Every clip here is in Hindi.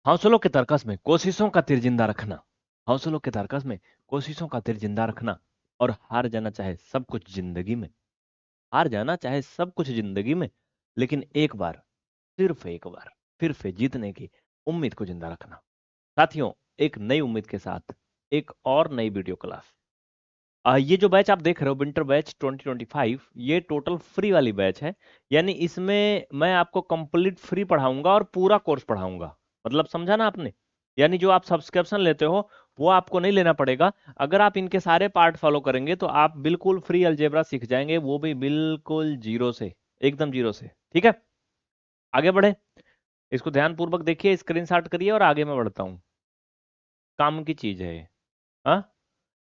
हौसलों के तर्कस में कोशिशों का तीर जिंदा रखना, हौसलों के तर्कस में कोशिशों का तीर जिंदा रखना, और हार जाना चाहे सब कुछ जिंदगी में, हार जाना चाहे सब कुछ जिंदगी में, लेकिन एक बार, सिर्फ एक बार फिर से जीतने की उम्मीद को जिंदा रखना। साथियों, एक नई उम्मीद के साथ एक और नई वीडियो क्लास। ये जो बैच आप देख रहे हो, विंटर बैच 2025, ये टोटल फ्री वाली बैच है। यानी इसमें मैं आपको कंप्लीट फ्री पढ़ाऊंगा और पूरा कोर्स पढ़ाऊंगा। मतलब समझा ना आपने? यानी जो आप सब्सक्रिप्शन लेते हो वो आपको नहीं लेना पड़ेगा। अगर आप इनके सारे पार्ट फॉलो करेंगे तो आप बिल्कुल फ्री अलजेब्रा सीख जाएंगे, वो भी बिल्कुल जीरो से, एकदम जीरो से। ठीक है, आगे बढ़े। इसको ध्यानपूर्वक देखिए, स्क्रीनशॉट करिए और आगे मैं बढ़ता हूँ। काम की चीज है ये। हाँ,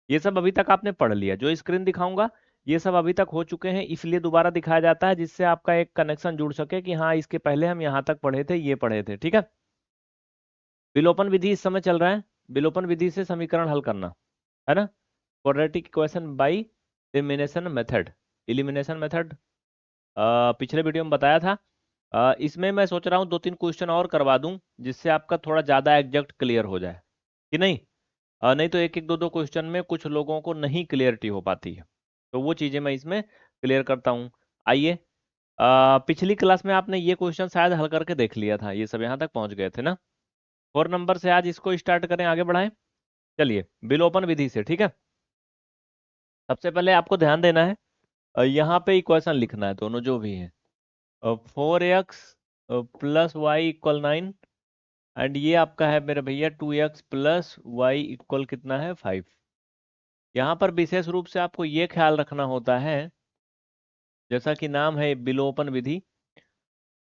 ये सब अभी तक आपने पढ़ लिया, जो स्क्रीन दिखाऊंगा ये सब अभी तक हो चुके हैं, इसलिए दोबारा दिखाया जाता है जिससे आपका एक कनेक्शन जुड़ सके कि हाँ इसके पहले हम यहाँ तक पढ़े थे, ये पढ़े थे। ठीक है, विलोपन विधि इस समय चल रहा है। विलोपन विधि से समीकरण हल करना है ना, quadratic equation by elimination method. Elimination method पिछले वीडियो में बताया था। इसमें मैं सोच रहा हूँ दो तीन क्वेश्चन और करवा दूं जिससे आपका थोड़ा ज्यादा एग्जैक्ट क्लियर हो जाए, कि नहीं? नहीं तो एक एक दो दो क्वेश्चन में कुछ लोगों को नहीं क्लियरिटी हो पाती है, तो वो चीजें मैं इसमें क्लियर करता हूँ। आइए, पिछली क्लास में आपने ये क्वेश्चन शायद हल करके देख लिया था, ये सब यहाँ तक पहुंच गए थे ना। 4 नंबर से आज इसको स्टार्ट करें, आगे बढ़ाएं। चलिए, विलोपन विधि से। ठीक है, सबसे पहले आपको ध्यान देना है, यहाँ पे इक्वेशन लिखना है दोनों जो भी है। 4x plus y equal 9, and ये आपका है मेरे भैया 2x प्लस वाई इक्वल कितना है 5। यहाँ पर विशेष रूप से आपको ये ख्याल रखना होता है, जैसा कि नाम है विलोपन विधि,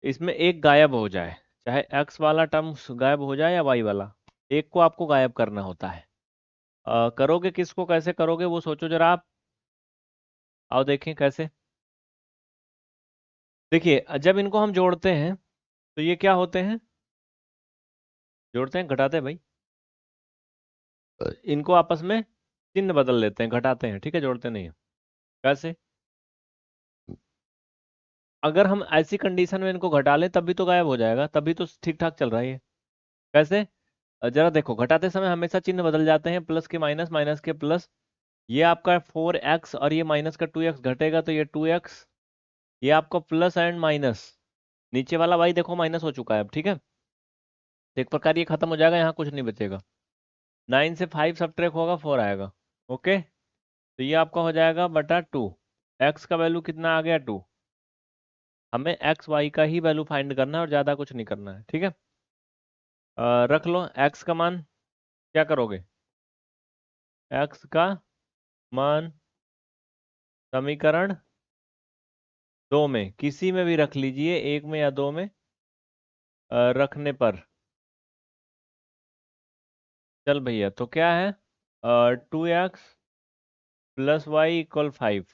इसमें एक गायब हो जाए, चाहे x वाला टर्म गायब हो जाए या y वाला, एक को आपको गायब करना होता है। करोगे किसको, कैसे करोगे वो सोचो जरा आप। आओ देखें कैसे। देखिए, जब इनको हम जोड़ते हैं तो ये क्या होते हैं? जोड़ते हैं, घटाते हैं भाई। इनको आपस में चिन्ह बदल लेते हैं, घटाते हैं। ठीक है, जोड़ते नहीं हैं। कैसे? अगर हम ऐसी कंडीशन में इनको घटा लें तब भी तो गायब हो जाएगा, तभी तो ठीक ठाक चल रहा है ये। कैसे? जरा देखो, घटाते समय हमेशा चिन्ह बदल जाते हैं, प्लस के माइनस, माइनस के प्लस। ये आपका 4x और ये माइनस का 2x घटेगा तो ये 2x, ये आपका प्लस एंड माइनस, नीचे वाला y देखो माइनस हो चुका है अब। ठीक है, तो एक प्रकार ये खत्म हो जाएगा, यहाँ कुछ नहीं बचेगा। 9 से 5 सब्ट्रैक्ट होगा, 4 आएगा। ओके, तो ये आपका हो जाएगा बटा 2। x का वैल्यू कितना आ गया? 2। हमें एक्स वाई का ही वैल्यू फाइंड करना है और ज़्यादा कुछ नहीं करना है। ठीक है, रख लो x का मान। क्या करोगे? x का मान समीकरण 2 में किसी में भी रख लीजिए, एक में या दो में, रखने पर चल भैया तो क्या है, 2x plus y equal 5।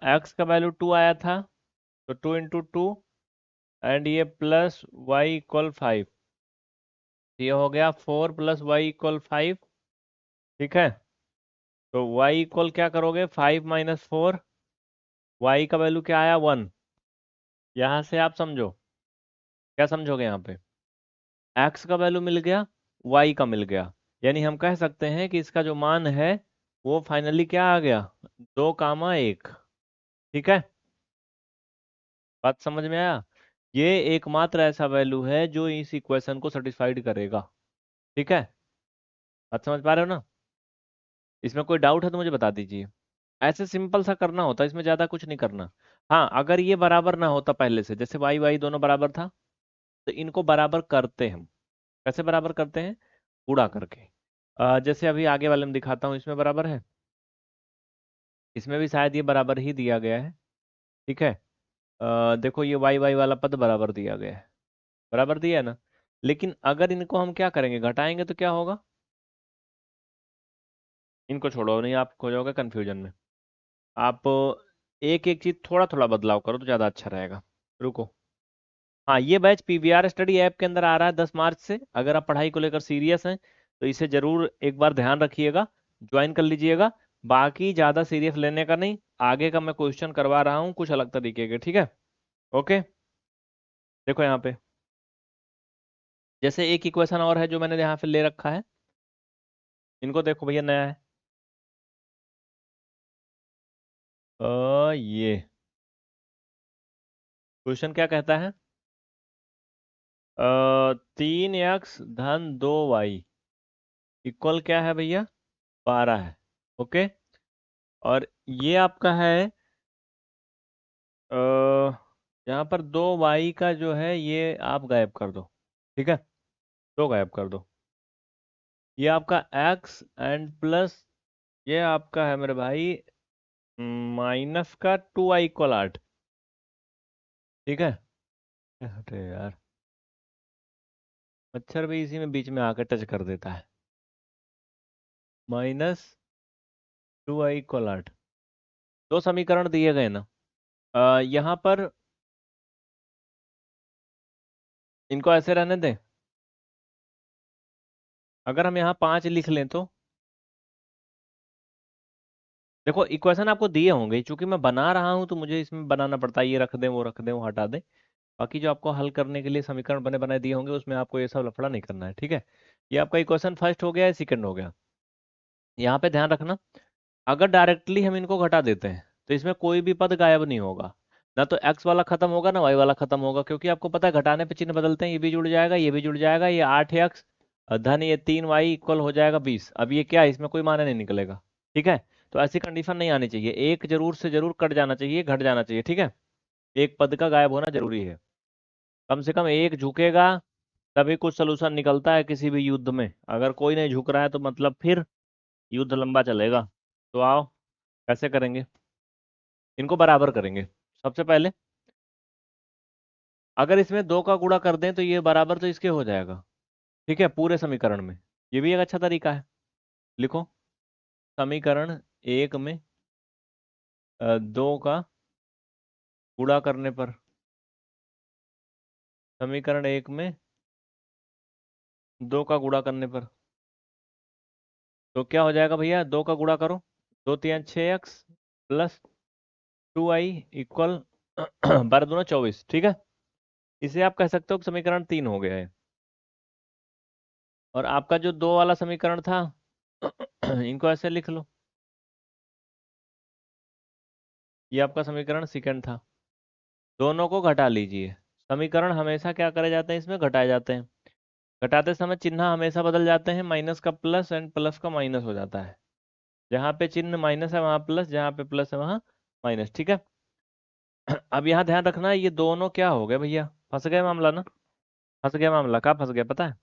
X का वैल्यू 2 आया था, तो 2 × 2, एंड ये प्लस वाई इक्वल 5, ये हो गया 4 प्लस वाई इक्वल 5। ठीक है, तो y इक्वल क्या करोगे, 5 माइनस 4, y का वैल्यू क्या आया 1। यहाँ से आप समझो, क्या समझोगे यहाँ पे? x का वैल्यू मिल गया, y का मिल गया, यानी हम कह सकते हैं कि इसका जो मान है वो फाइनली क्या आ गया, 2, 1। ठीक है, बात समझ में आया? ये एकमात्र ऐसा वैल्यू है जो इस इक्वेशन को सेटिस्फाइड करेगा। ठीक है, बात समझ पा रहे हो ना? इसमें कोई डाउट है तो मुझे बता दीजिए। ऐसे सिंपल सा करना होता है, इसमें ज्यादा कुछ नहीं करना। हाँ, अगर ये बराबर ना होता पहले से, जैसे वाई वाई दोनों बराबर था, तो इनको बराबर करते हम। कैसे बराबर करते हैं? गुणा करके। जैसे अभी आगे वाले में दिखाता हूँ, इसमें बराबर है, इसमें भी शायद ये बराबर ही दिया गया है। ठीक है, देखो ये वाई वाई वाला पद बराबर दिया गया है, बराबर दिया है ना। लेकिन अगर इनको हम क्या करेंगे, घटाएंगे तो क्या होगा? इनको छोड़ो, नहीं आप खो जाओगे कंफ्यूजन में। आप एक एक चीज थोड़ा थोड़ा बदलाव करो तो ज़्यादा अच्छा रहेगा। रुको, हाँ, ये बैच पीवीआर स्टडी ऐप के अंदर आ रहा है 10 मार्च से। अगर आप पढ़ाई को लेकर सीरियस हैं तो इसे जरूर एक बार ध्यान रखिएगा, ज्वाइन कर लीजिएगा। बाकी ज़्यादा सीरियस लेने का नहीं, आगे का मैं क्वेश्चन करवा रहा हूँ कुछ अलग तरीके के। ठीक है, ओके, देखो यहाँ पे जैसे एक इक्वेशन और है जो मैंने यहाँ पे ले रखा है, इनको देखो भैया, नया है। ये क्वेश्चन क्या कहता है? 3x-2y इक्वल क्या है भैया? 12 है। ओके। और ये आपका है, यहाँ पर 2y का जो है ये आप गायब कर दो। ठीक है, दो गायब कर दो। ये आपका x एंड प्लस, ये आपका है मेरे भाई माइनस का 2y इक्वल 8। ठीक है। अरे यार, मच्छर भी इसी में बीच में आकर टच कर देता है। -2y = 8। दो समीकरण दिए गए ना, यहाँ पर इनको ऐसे रहने दें। अगर हम यहाँ 5 लिख लें तो देखो, इक्वेशन आपको दिए होंगे, चूंकि मैं बना रहा हूं तो मुझे इसमें बनाना पड़ता है, ये रख दें, वो रख दें, वो हटा दें। बाकी जो आपको हल करने के लिए समीकरण बने बनाए दिए होंगे उसमें आपको ये सब लफड़ा नहीं करना है। ठीक है। ये आपका इक्वेशन फर्स्ट हो गया है, सेकंड हो गया। यहाँ पे ध्यान रखना, अगर डायरेक्टली हम इनको घटा देते हैं तो इसमें कोई भी पद गायब नहीं होगा। ना तो एक्स वाला खत्म होगा ना वाई वाला खत्म होगा, क्योंकि आपको पता है घटाने पे चिन्ह बदलते हैं। ये भी जुड़ जाएगा, ये भी जुड़ जाएगा, ये 8x धन ये 3y इक्वल हो जाएगा 20। अब ये क्या है, इसमें कोई माने नहीं निकलेगा। ठीक है। तो ऐसी कंडीशन नहीं आनी चाहिए, एक जरूर से जरूर कट जाना चाहिए, घट जाना चाहिए। ठीक है, एक पद का गायब होना जरूरी है। कम से कम एक झुकेगा तभी कुछ सलूशन निकलता है किसी भी युद्ध में। अगर कोई नहीं झुक रहा है तो मतलब फिर युद्ध लंबा चलेगा। तो आओ, कैसे करेंगे? इनको बराबर करेंगे। सबसे पहले अगर इसमें 2 का गुणा कर दें तो ये बराबर तो इसके हो जाएगा। ठीक है, पूरे समीकरण में। ये भी एक अच्छा तरीका है। लिखो, समीकरण एक में 2 का गुणा करने पर, समीकरण एक में 2 का गुणा करने पर तो क्या हो जाएगा भैया? 2 का गुणा करो, 2×3 = 6x प्लस 2y इक्वल 12×2 = 24। ठीक है, इसे आप कह सकते हो कि समीकरण 3 हो गया है। और आपका जो 2 वाला समीकरण था इनको ऐसे लिख लो, ये आपका समीकरण सेकंड था। दोनों को घटा लीजिए। समीकरण हमेशा क्या करे जाते हैं, इसमें घटाए जाते हैं। घटाते समय चिन्ह हमेशा बदल जाते हैं, माइनस का प्लस एंड प्लस का माइनस हो जाता है। जहाँ पे चिन्ह माइनस है वहाँ प्लस, जहाँ पे प्लस है वहाँ माइनस। ठीक है। अब यहाँ ध्यान रखना, ये दोनों क्या हो गए भैया? फंस गए मामला ना। फंस गया मामला, कहाँ फंस गया पता है?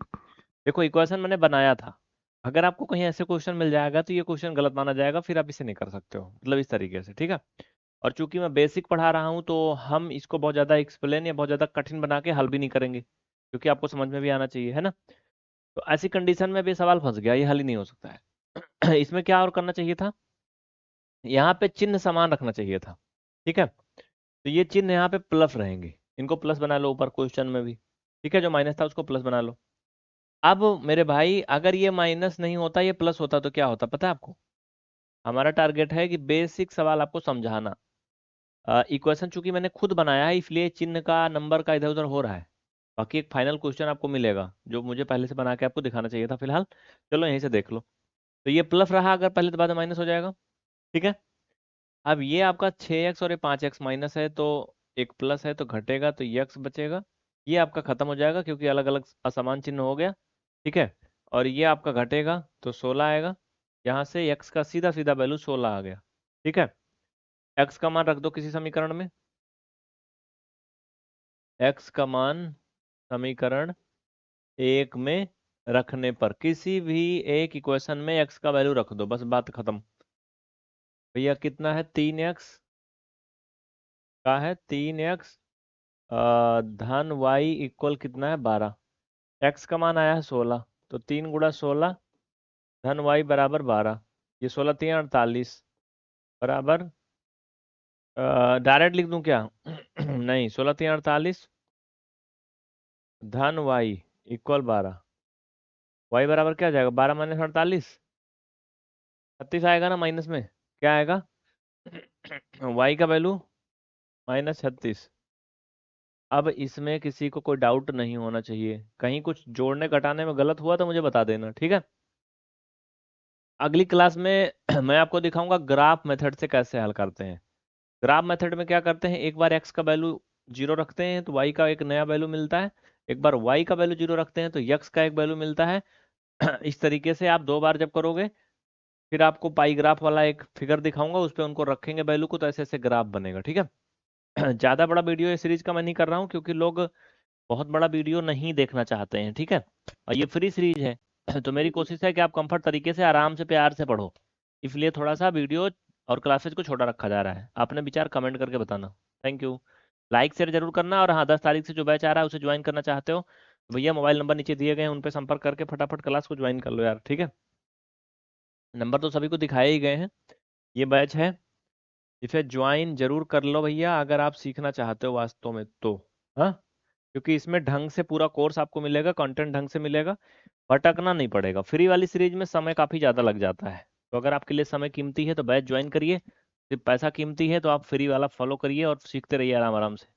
देखो, इक्वेशन मैंने बनाया था, अगर आपको कहीं ऐसे क्वेश्चन मिल जाएगा तो ये क्वेश्चन गलत माना जाएगा, फिर आप इसे नहीं कर सकते हो, मतलब इस तरीके से। ठीक है। और चूंकि मैं बेसिक पढ़ा रहा हूँ तो हम इसको बहुत ज़्यादा एक्सप्लेन या बहुत ज़्यादा कठिन बना के हल भी नहीं करेंगे, क्योंकि आपको समझ में भी आना चाहिए, है ना। तो ऐसी कंडीशन में भी सवाल फंस गया, ये हल ही नहीं हो सकता है। इसमें क्या और करना चाहिए था, यहाँ पे चिन्ह समान रखना चाहिए था। ठीक है, तो ये चिन्ह यहाँ पे प्लस रहेंगे, इनको प्लस बना लो ऊपर क्वेश्चन में भी। ठीक है, जो माइनस था उसको प्लस बना लो। अब मेरे भाई, अगर ये माइनस नहीं होता, ये प्लस होता तो क्या होता पता है आपको? हमारा टारगेट है कि बेसिक सवाल आपको समझाना। इक्वेशन चूंकि मैंने खुद बनाया है इसलिए चिन्ह का नंबर का इधर उधर हो रहा है। बाकी एक फाइनल क्वेश्चन आपको मिलेगा जो मुझे पहले से बना के आपको दिखाना चाहिए था फिलहाल। चलो यहीं से देख लो। तो ये प्लस रहा, अगर पहले तो बाद में माइनस हो जाएगा। ठीक है। अब ये आपका 6x और ये 5x माइनस है, तो एक प्लस है तो घटेगा, तो ये x बचेगा। ये आपका खत्म हो जाएगा क्योंकि अलग अलग असमान चिन्ह हो गया। ठीक है। और ये आपका घटेगा तो 16 आएगा। यहाँ से x का सीधा सीधा वैल्यू 16 आ गया। ठीक है। x का मान रख दो किसी समीकरण में। x का मान समीकरण एक में रखने पर, किसी भी एक इक्वेशन में x का वैल्यू रख दो, बस बात खत्म। भैया कितना है? 3x का है 3x धन y इक्वल कितना है? 12। x का मान आया है 16, तो 3 × 16 धन y बराबर 12। ये 16×3 = 48 बराबर, डायरेक्ट लिख दूं क्या? नहीं, 16×3 = 48 धन y इक्वल 12। y बराबर क्या आ जाएगा? 12 - 48, 36 आएगा ना माइनस में। क्या आएगा? y का वैल्यू -36। अब इसमें किसी को कोई डाउट नहीं होना चाहिए, कहीं कुछ जोड़ने घटाने में गलत हुआ तो मुझे बता देना, ठीक है। अगली क्लास में मैं आपको दिखाऊंगा ग्राफ मेथड से कैसे हल करते हैं। ग्राफ मेथड में क्या करते हैं, एक बार एक्स का वैल्यू जीरो रखते हैं तो वाई का एक नया वैल्यू मिलता है, एक बार वाई का वैल्यू जीरो रखते हैं तो यक्स का एक वैल्यू मिलता है। इस तरीके से आप दो बार जब करोगे, फिर आपको पाई ग्राफ वाला एक फिगर दिखाऊंगा, उस पर उनको रखेंगे वैल्यू को, तो ऐसे ऐसे ग्राफ बनेगा, ठीक है। ज्यादा बड़ा वीडियो ये सीरीज का मैं नहीं कर रहा हूँ, क्योंकि लोग बहुत बड़ा वीडियो नहीं देखना चाहते हैं, ठीक है। और ये फ्री सीरीज है, तो मेरी कोशिश है कि आप कंफर्ट तरीके से आराम से प्यार से पढ़ो, इसलिए थोड़ा सा वीडियो और क्लासेज को छोटा रखा जा रहा है। आपने विचार कमेंट करके बताना। Thank you. लाइक शेयर जरूर करना, और हाँ, 10 तारीख से जो बैच आ रहा है उसे ज्वाइन करना चाहते हो तो भैया मोबाइल नंबर नीचे दिए गए हैं, उन पर संपर्क करके फटाफट क्लास को ज्वाइन कर लो यार, ठीक है। नंबर तो सभी को दिखाए ही गए हैं। ये बैच है, इसे ज्वाइन जरूर कर लो भैया, अगर आप सीखना चाहते हो वास्तव में तो। हाँ, क्योंकि इसमें ढंग से पूरा कोर्स आपको मिलेगा, कंटेंट ढंग से मिलेगा, भटकना नहीं पड़ेगा। फ्री वाली सीरीज में समय काफ़ी ज़्यादा लग जाता है, तो अगर आपके लिए समय कीमती है तो बैच ज्वाइन करिए, सिर्फ पैसा कीमती है तो आप फ्री वाला फॉलो करिए और सीखते रहिए आराम आराम से।